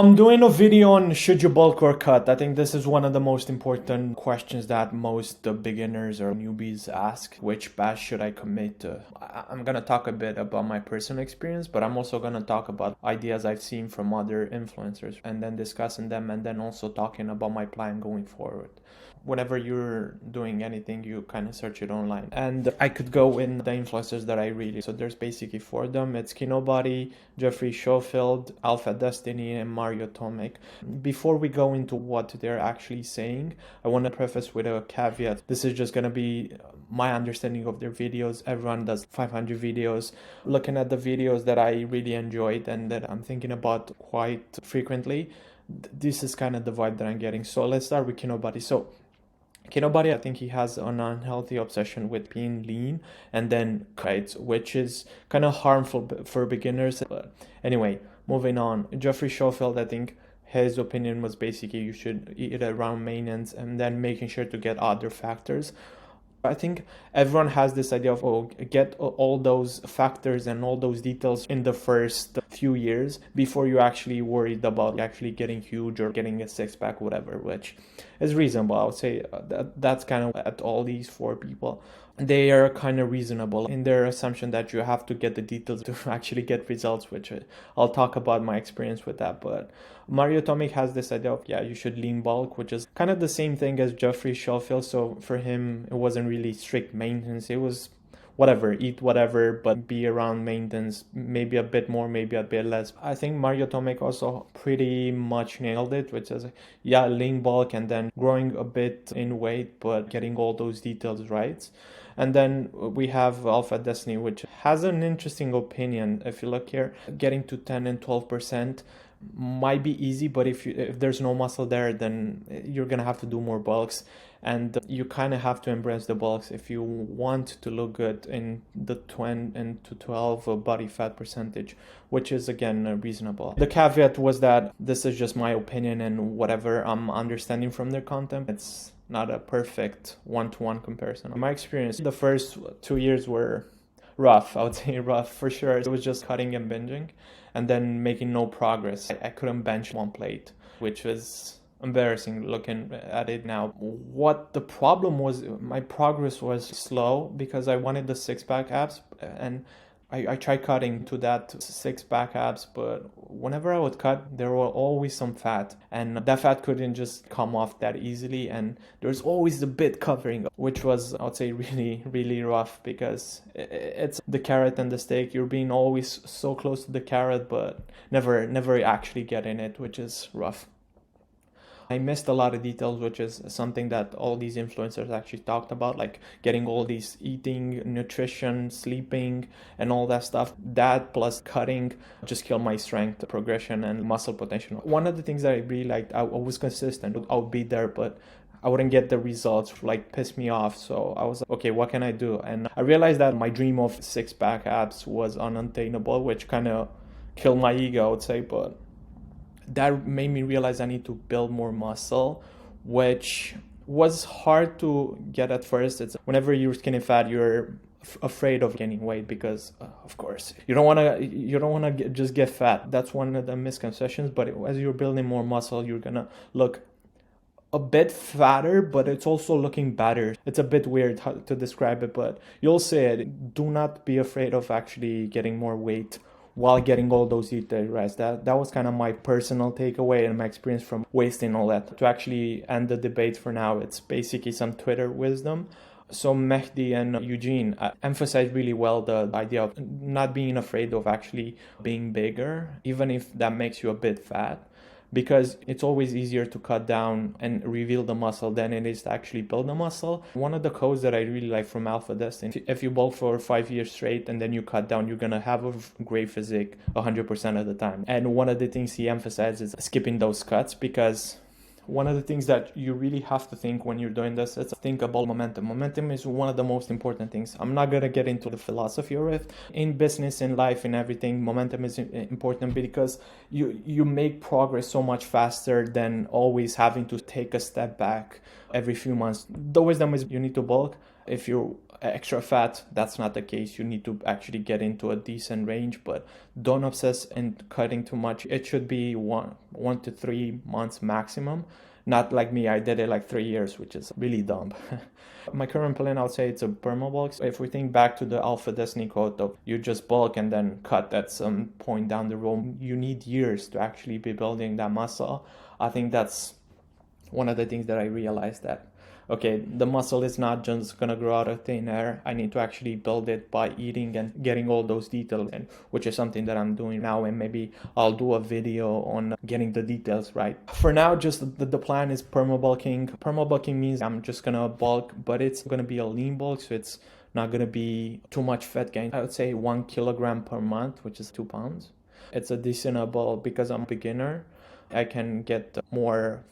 I'm doing a video on should you bulk or cut. I think this is one of the most important questions that most beginners or newbies ask. Which batch should I commit to? I'm gonna talk a bit about my personal experience, but I'm also gonna talk about ideas I've seen from other influencers and then discussing them and then also talking about my plan going forward. Whenever you're doing anything, you kind of search it online. And I could go in the influencers that I read. So there's basically four of them. It's Kinobody, Jeffrey Schofield, Alpha Destiny, and Mario Tomic. Before we go into what they're actually saying, I want to preface with a caveat. This is just going to be my understanding of their videos. Everyone does 500 videos. Looking at the videos that I really enjoyed and that I'm thinking about quite frequently, this is kind of the vibe that I'm getting. So let's start with Kinobody. So Kinobody, I think he has an unhealthy obsession with being lean and then kites, which is kind of harmful for beginners. But anyway, moving on. Jeffrey Schofield, I think his opinion was basically you should eat around maintenance and then making sure to get other factors. I think everyone has this idea of, get all those factors and all those details in the first few years before you're actually worried about actually getting huge or getting a six pack, whatever, which is reasonable. I would say that's kind of at all these four people. They are kind of reasonable in their assumption that you have to get the details to actually get results, which I'll talk about my experience with that. But Mario Tomic has this idea of, you should lean bulk, which is kind of the same thing as Jeffrey Schofield. So for him, it wasn't really strict maintenance. It was whatever, eat whatever, but be around maintenance, maybe a bit more, maybe a bit less. I think Mario Tomic also pretty much nailed it, which is, lean bulk and then growing a bit in weight, but getting all those details right. And then we have Alpha Destiny, which has an interesting opinion. If you look here, getting to 10 and 12% might be easy, but if there's no muscle there, then you're gonna have to do more bulks, and you kind of have to embrace the bulks if you want to look good in the 20 and to 12 body fat percentage, which is again reasonable. The caveat was that this is just my opinion and whatever I'm understanding from their content. It's not a perfect one-to-one comparison. In my experience, the first 2 years were rough. I would say rough for sure. It was just cutting and binging and then making no progress. I couldn't bench one plate, which was embarrassing looking at it now. What the problem was, my progress was slow because I wanted the six-pack abs, and I tried cutting to that six-pack abs, but whenever I would cut, there were always some fat, and that fat couldn't just come off that easily, and there's always the bit covering, which was, I would say, really, really rough because it's the carrot and the steak. You're being always so close to the carrot, but never actually getting it, which is rough. I missed a lot of details, which is something that all these influencers actually talked about, like getting all these eating, nutrition, sleeping, and all that stuff. That plus cutting just killed my strength progression and muscle potential. One of the things that I really liked, I was consistent. I would be there, but I wouldn't get the results, like piss me off. So I was like, okay, what can I do? And I realized that my dream of six-pack abs was unattainable, which kind of killed my ego, I would say, but that made me realize I need to build more muscle, which was hard to get at first. It's whenever you're skinny fat, you're afraid of gaining weight because, of course, you don't want to just get fat. That's one of the misconceptions. But as you're building more muscle, you're gonna look a bit fatter, but it's also looking better. It's a bit weird how to describe it, but you'll see it. Do not be afraid of actually getting more weight while getting all those details right. That was kind of my personal takeaway and my experience from wasting all that. To actually end the debate for now, it's basically some Twitter wisdom. So Mehdi and Eugene emphasized really well the idea of not being afraid of actually being bigger, even if that makes you a bit fat, because it's always easier to cut down and reveal the muscle than it is to actually build the muscle. One of the quotes that I really like from Alpha Destiny, if you bulk for 5 years straight and then you cut down, you're gonna have a great physique 100% of the time. And one of the things he emphasizes is skipping those cuts, because one of the things that you really have to think when you're doing this is think about momentum. Momentum is one of the most important things. I'm not going to get into the philosophy of it. In business, in life, in everything, momentum is important because you make progress so much faster than always having to take a step back every few months. The wisdom is you need to bulk. If you're extra fat, that's not the case. You need to actually get into a decent range, but don't obsess in cutting too much. It should be 1 to 3 months maximum. Not like me, I did it like 3 years, which is really dumb. My current plan, I'll say it's a perma bulk. If we think back to the Alpha Destiny quote of you just bulk and then cut at some point down the road, you need years to actually be building that muscle. I think that's one of the things that I realized, that okay, the muscle is not just gonna grow out of thin air. I need to actually build it by eating and getting all those details, and which is something that I'm doing now, and maybe I'll do a video on getting the details right. For now, just the plan is perma-bulking. Perma-bulking means I'm just gonna bulk, but it's gonna be a lean bulk, so it's not gonna be too much fat gain. I would say 1 kilogram per month, which is 2 pounds. It's a decent bulk because I'm a beginner. I can get more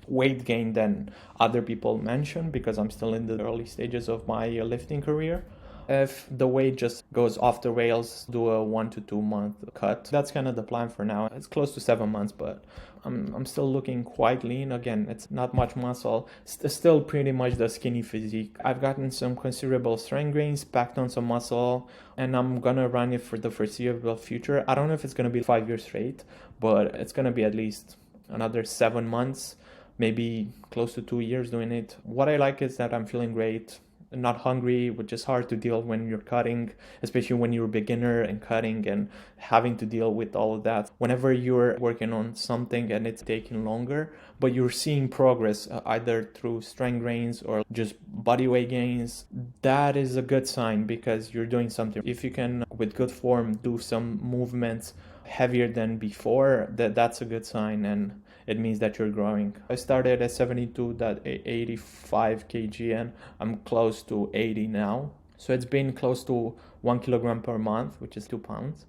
weight gain than other people mention because I'm still in the early stages of my lifting career. If the weight just goes off the rails, do a 1 to 2 month cut. That's kind of the plan for now. It's close to 7 months, but I'm still looking quite lean. Again, it's not much muscle. It's still pretty much the skinny physique. I've gotten some considerable strength gains, packed on some muscle, and I'm gonna run it for the foreseeable future. I don't know if it's gonna be 5 years straight, but it's gonna be at least another 7 months. Maybe close to 2 years doing it. What I like is that I'm feeling great, not hungry, which is hard to deal when you're cutting, especially when you're a beginner and cutting and having to deal with all of that. Whenever you're working on something and it's taking longer, but you're seeing progress either through strength gains or just body weight gains, that is a good sign because you're doing something. If you can, with good form, do some movements heavier than before, that's a good sign, and it means that you're growing. I started at 72.85 kg and I'm close to 80 now. So it's been close to 1 kilogram per month, which is 2 pounds.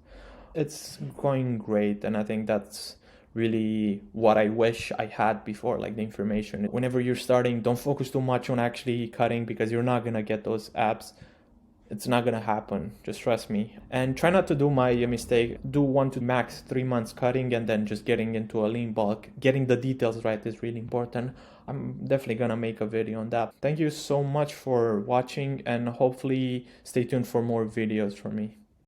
It's going great, and I think that's really what I wish I had before, like the information. Whenever you're starting, don't focus too much on actually cutting because you're not gonna get those abs. It's not gonna happen, just trust me. And try not to do my mistake. Do 1 to max 3 months cutting and then just getting into a lean bulk. Getting the details right is really important. I'm definitely gonna make a video on that. Thank you so much for watching, and hopefully stay tuned for more videos from me.